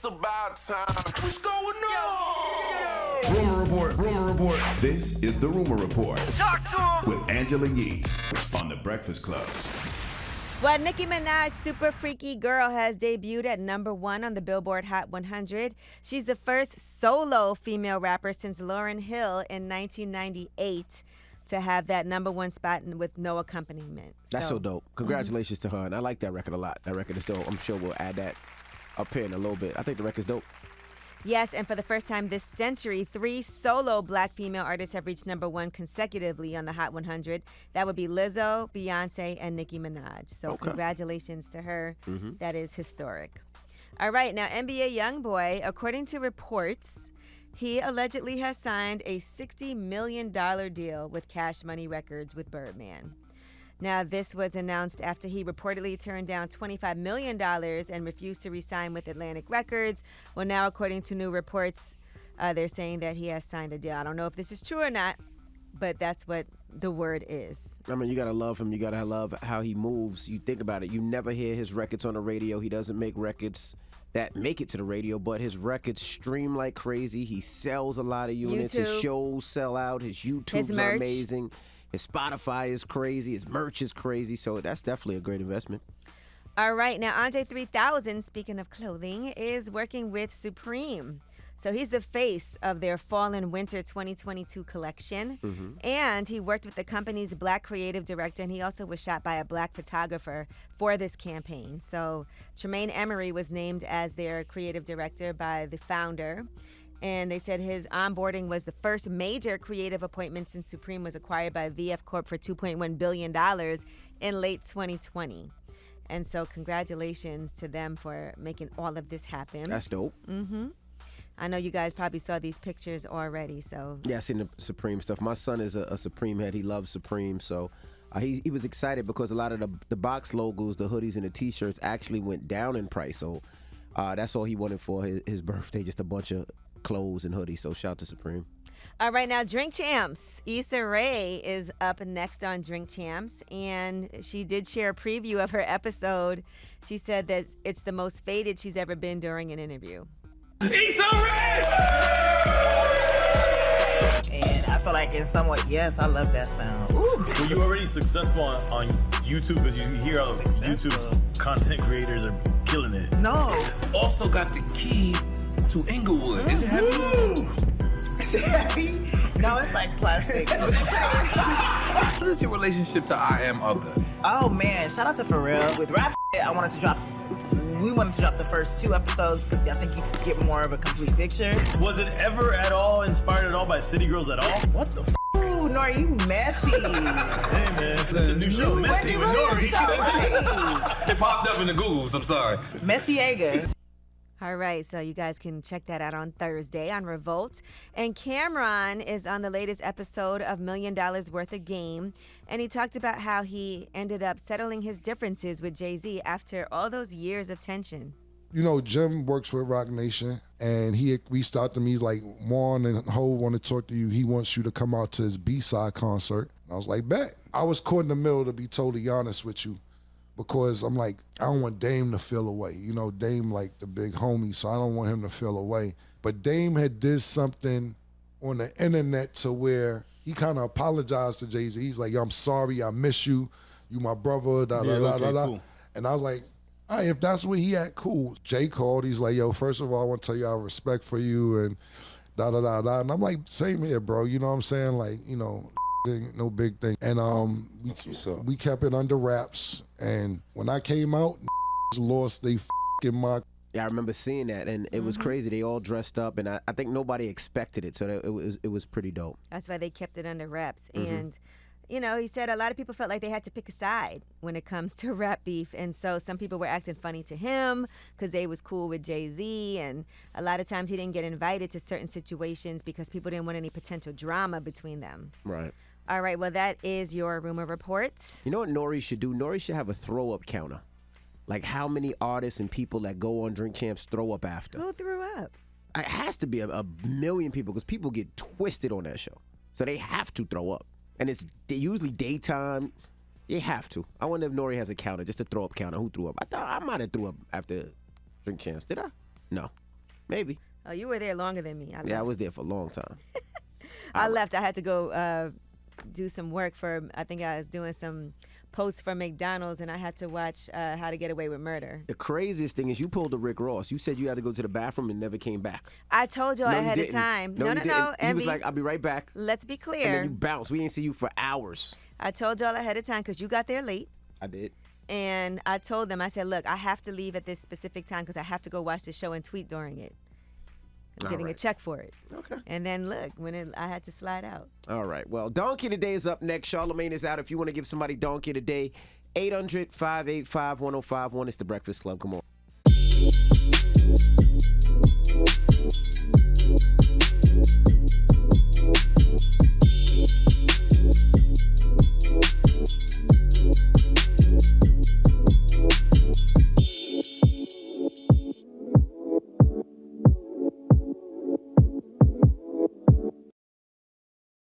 about time. What's going on? Rumor Report, Rumor Report. This is the Rumor Report. Talk to him. With Angela Yee on The Breakfast Club. Well, Nicki Minaj, Super Freaky Girl, has debuted at #1 on the Billboard Hot 100. She's the first solo female rapper since Lauryn Hill in 1998 to have that #1 spot with no accompaniment. That's so dope. Congratulations to her, and I like that record a lot. That record is dope. I'm sure we'll add that up here in a little bit. I think the record's dope. Yes, and for the first time this century, 3 solo black female artists have reached #1 consecutively on the Hot 100. That would be Lizzo, Beyonce, and Nicki Minaj. So congratulations to her. That is historic. All right, now NBA YoungBoy, according to reports, he allegedly has signed a $60 million deal with Cash Money Records with Birdman. Now, this was announced after he reportedly turned down $25 million and refused to re-sign with Atlantic Records. Well, now, according to new reports, they're saying that he has signed a deal. I don't know if this is true or not, but that's what the word is. I mean, you got to love him. You got to love how he moves. You think about it. You never hear his records on the radio. He doesn't make records that make it to the radio, but his records stream like crazy. He sells a lot of units. YouTube. His shows sell out. His YouTubes are amazing. His Spotify is crazy. His merch is crazy. So that's definitely a great investment. All right. Now, Andre 3000, speaking of clothing, is working with Supreme. So he's the face of their Fall and Winter 2022 collection. And he worked with the company's black creative director, and he also was shot by a black photographer for this campaign. So Tremaine Emery was named as their creative director by the founder. And they said his onboarding was the first major creative appointment since Supreme was acquired by VF Corp for $2.1 billion in late 2020. And so congratulations to them for making all of this happen. That's dope. I know you guys probably saw these pictures already, so. Yeah, I seen the Supreme stuff. My son is a Supreme head. He loves Supreme, so he was excited because a lot of the box logos, the hoodies, and the T-shirts actually went down in price. So that's all he wanted for his birthday, just a bunch of clothes and hoodies. So shout out to Supreme. All right, now Drink Champs. Issa Rae is up next on Drink Champs, and she did share a preview of her episode. She said that it's the most faded she's ever been during an interview. Issa Rae! And I feel like in somewhat, yes, I love that sound. Ooh. Were you already successful on YouTube? Because you hear all YouTube content creators are killing it. No. Also got the key to Inglewood. Is it heavy? Is it heavy? No, it's like plastic. What is your relationship to I Am Other? Oh man, shout out to Pharrell. With rap shit, we wanted to drop the first 2 episodes because I think you could get more of a complete picture. Was it ever at all inspired at all by City Girls at all? What the f***? Ooh, Nori, you messy. Hey man, it's a new show, Messy with Nori. Right. It popped up in the Googles, I'm sorry. Messiega. All right, so you guys can check that out on Thursday on Revolt. And CamRon is on the latest episode of $1 Million Worth of Game. And he talked about how he ended up settling his differences with Jay-Z after all those years of tension. You know, Jim works with Rock Nation, and he reached out to me. He's like, Juan and Ho want to talk to you. He wants you to come out to his B-side concert. And I was like, bet. I was caught in the middle, to be totally honest with you, because I'm like, I don't want Dame to feel away. You know, Dame like the big homie, so I don't want him to feel away. But Dame had did something on the internet to where he kind of apologized to Jay-Z. He's like, yo, I'm sorry, I miss you. You my brother, Cool. And I was like, all right, if that's where he at, cool. Jay called, he's like, yo, first of all, I want to tell you I have respect for you and da-da-da-da. And I'm like, same here, bro. You know what I'm saying? Like, you know, no big thing. And we kept it under wraps. And when I came out, lost they fucking mind. Yeah, I remember seeing that, and it was crazy. They all dressed up, and I think nobody expected it, so it was pretty dope. That's why they kept it under wraps. And, you know, he said a lot of people felt like they had to pick a side when it comes to rap beef. And so some people were acting funny to him because they was cool with Jay-Z. And a lot of times he didn't get invited to certain situations because people didn't want any potential drama between them. Right. All right, well, that is your rumor report. You know what Nori should do? Nori should have a throw-up counter. Like how many artists and people that go on Drink Champs throw up after. Who threw up? It has to be a million people because people get twisted on that show. So they have to throw up. And it's usually daytime. They have to. I wonder if Nori has a counter, just a throw-up counter. Who threw up? I thought I might have threw up after Drink Champs. Did I? No. Maybe. Oh, you were there longer than me. I was there for a long time. I left. I had to go do some work for, I think I was doing some posts for McDonald's, and I had to watch How to Get Away with Murder. The craziest thing is you pulled a Rick Ross. You said you had to go to the bathroom and never came back. I told y'all ahead of time. No. He was like, I'll be right back. Let's be clear. And then you bounced. We didn't see you for hours. I told y'all ahead of time because you got there late. I did. And I told them, I said, look, I have to leave at this specific time because I have to go watch the show and tweet during it. I'm getting a check for it. Okay. And then look, I had to slide out. All right. Well, Donkey Today is up next. Charlamagne is out. If you want to give somebody Donkey Today, 800-585-1051. It's The Breakfast Club. Come on.